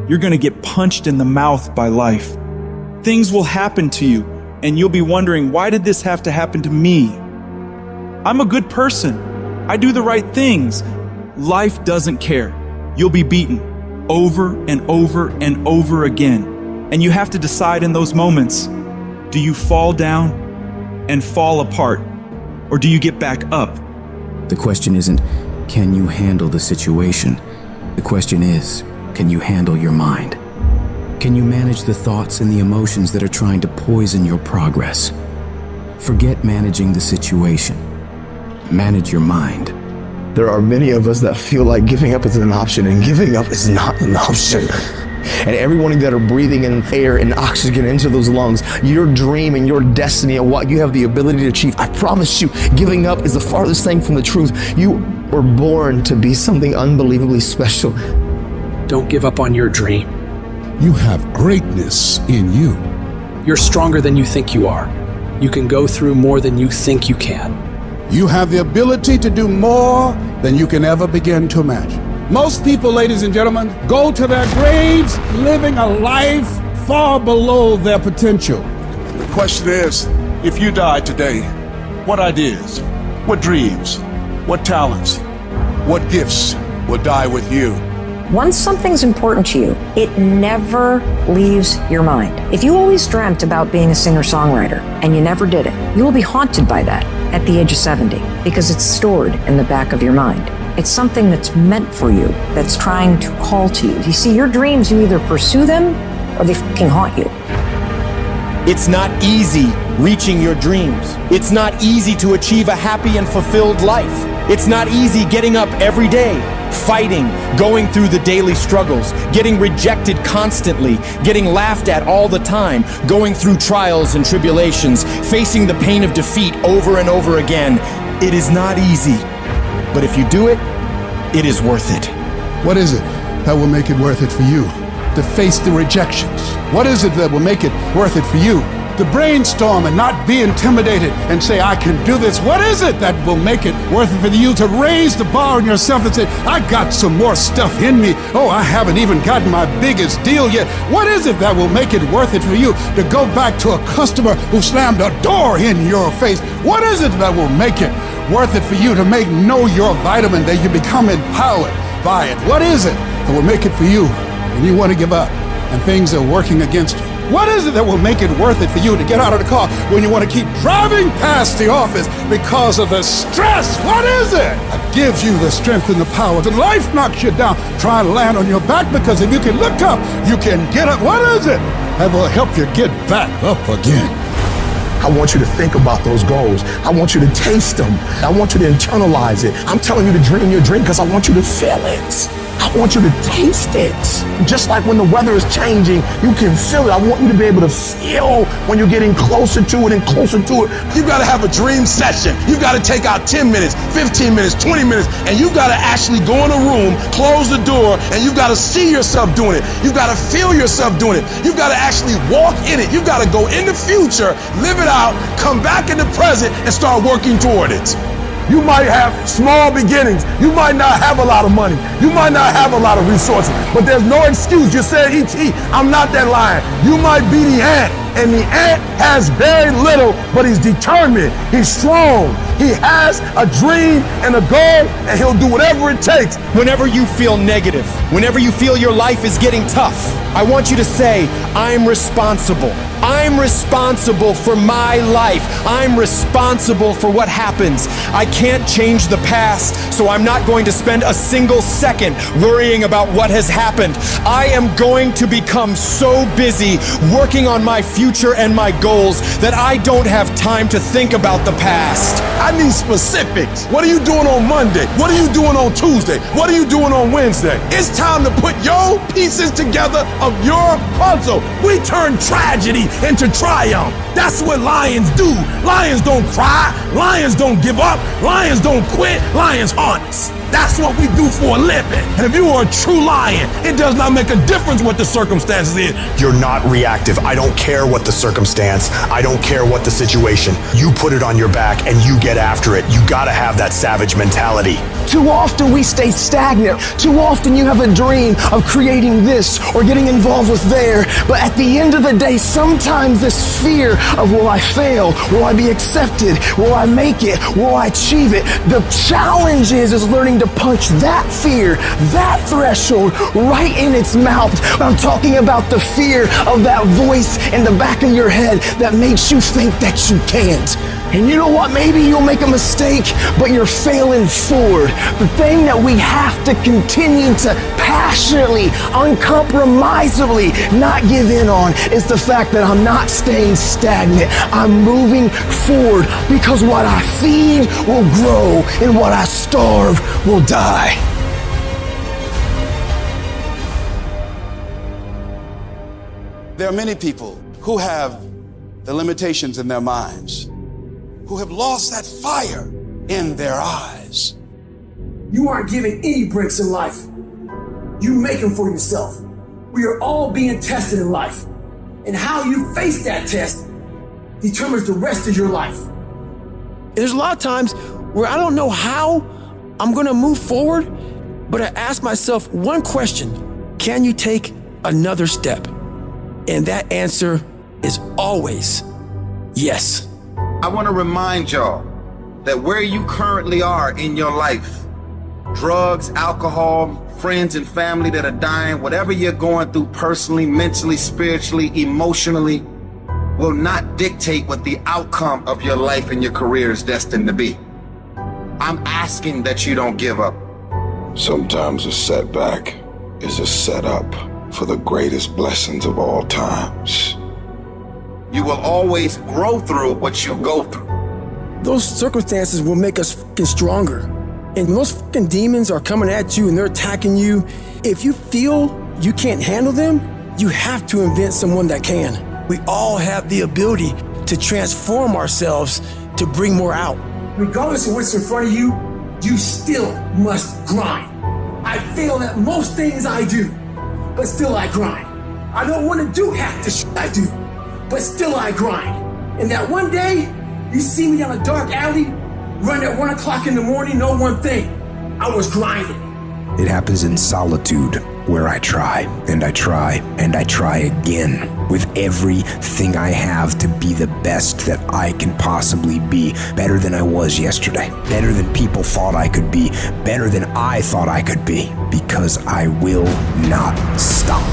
you're going to get punched in the mouth by life. Things will happen to you, and you'll be wondering, why did this have to happen to me? I'm a good person. I do the right things. Life doesn't care. You'll be beaten over and over and over again. And you have to decide in those moments, do you fall down and fall apart, or do you get back up? The question isn't, can you handle the situation? The question is, can you handle your mind? Can you manage the thoughts and the emotions that are trying to poison your progress? Forget managing the situation. Manage your mind. There are many of us that feel like giving up is an option, and giving up is not an option. And everyone that are breathing in air and oxygen into those lungs, your dream and your destiny and what you have the ability to achieve, I promise you, giving up is the farthest thing from the truth. You were born to be something unbelievably special. Don't give up on your dream. You have greatness in you. You're stronger than you think you are. You can go through more than you think you can. You have the ability to do more than you can ever begin to imagine. Most people, ladies and gentlemen, go to their graves living a life far below their potential. The question is, if you died today, what ideas, what dreams, what talents, what gifts will die with you? Once something's important to you, it never leaves your mind. If you always dreamt about being a singer-songwriter and you never did it, you will be haunted by that at the age of 70 because it's stored in the back of your mind. It's something that's meant for you, that's trying to call to you. You see, your dreams, you either pursue them or they fucking haunt you. It's not easy reaching your dreams. It's not easy to achieve a happy and fulfilled life. It's not easy getting up every day, fighting, going through the daily struggles, getting rejected constantly, getting laughed at all the time, going through trials and tribulations, facing the pain of defeat over and over again. It is not easy, but if you do it, it is worth it. What is it that will make it worth it for you to face the rejections? What is it that will make it worth it for you to brainstorm and not be intimidated and say, I can do this? What is it that will make it worth it for you to raise the bar on yourself and say, I got some more stuff in me. Oh, I haven't even gotten my biggest deal yet. What is it that will make it worth it for you to go back to a customer who slammed a door in your face? What is it that will make it worth it for you to know your vitamin, that you become empowered by it? What is it that will make it for you when you want to give up and things are working against you? What is it that will make it worth it for you to get out of the car when you want to keep driving past the office because of the stress? What is it that gives you the strength and the power? When life knocks you down, try and land on your back, because if you can look up, you can get up. What is it that will help you get back up again? I want you to think about those goals. I want you to taste them. I want you to internalize it. I'm telling you to dream your dream because I want you to feel it. I want you to taste it. Just like when the weather is changing, you can feel it. I want you to be able to feel when you're getting closer to it and closer to it. You've got to have a dream session. You've got to take out 10 minutes, 15 minutes, 20 minutes, and you've got to actually go in a room, close the door, and you've got to see yourself doing it. You've got to feel yourself doing it. You've got to actually walk in it. You've got to go in the future, live it out, come back in the present, and start working toward it. You might have small beginnings. You might not have a lot of money. You might not have a lot of resources, but there's no excuse. You said, E.T., I'm not that lion. You might be the ant, and the ant has very little, but he's determined. He's strong. He has a dream and a goal, and he'll do whatever it takes. Whenever you feel negative, whenever you feel your life is getting tough, I want you to say, I'm responsible. I'm responsible for my life. I'm responsible for what happens. I can't change the past, so I'm not going to spend a single second worrying about what has happened. I am going to become so busy working on my future and my goals that I don't have time to think about the past. I need specifics. What are you doing on Monday? What are you doing on Tuesday? What are you doing on Wednesday? It's time to put your pieces together of your puzzle. We turn tragedy into triumph. That's what lions do. Lions don't cry. Lions don't give up. Lions don't quit. Lions hunt. That's what we do for a living. And if you are a true lion, it does not make a difference what the circumstances is. You're not reactive. I don't care what the circumstance. I don't care what the situation. You put it on your back and you get after it. You gotta have that savage mentality. Too often we stay stagnant. Too often you have a dream of creating this or getting involved with there. But at the end of the day, sometimes this fear of will I fail? Will I be accepted? Will I make it? Will I achieve it? The challenge is learning to punch that fear, that threshold right in its mouth. I'm talking about the fear of that voice in the back of your head that makes you think that you can't. And you know what? Maybe you'll make a mistake, but you're failing forward. The thing that we have to continue to passionately, uncompromisably not give in on is the fact that I'm not staying stagnant. I'm moving forward because what I feed will grow and what I starve will die. There are many people who have the limitations in their minds, who have lost that fire in their eyes. You aren't given any breaks in life. You make them for yourself. We are all being tested in life. And how you face that test determines the rest of your life. There's a lot of times where I don't know how I'm gonna move forward, but I ask myself one question: can you take another step? And that answer is always yes. I want to remind y'all that where you currently are in your life, drugs, alcohol, friends and family that are dying, whatever you're going through personally, mentally, spiritually, emotionally, will not dictate what the outcome of your life and your career is destined to be. I'm asking that you don't give up. Sometimes a setback is a setup for the greatest blessings of all times. You will always grow through what you go through. Those circumstances will make us fucking stronger. And when those fucking demons are coming at you and they're attacking you, if you feel you can't handle them, you have to invent someone that can. We all have the ability to transform ourselves to bring more out. Regardless of what's in front of you, you still must grind. I fail at most things I do, but still I grind. I don't want to do half the shit I do, but still I grind. And that one day, you see me down a dark alley, run at 1 o'clock in the morning, know one thing: I was grinding. It happens in solitude, where I try, and I try, and I try again, with everything I have to be the best that I can possibly be, better than I was yesterday, better than people thought I could be, better than I thought I could be, because I will not stop.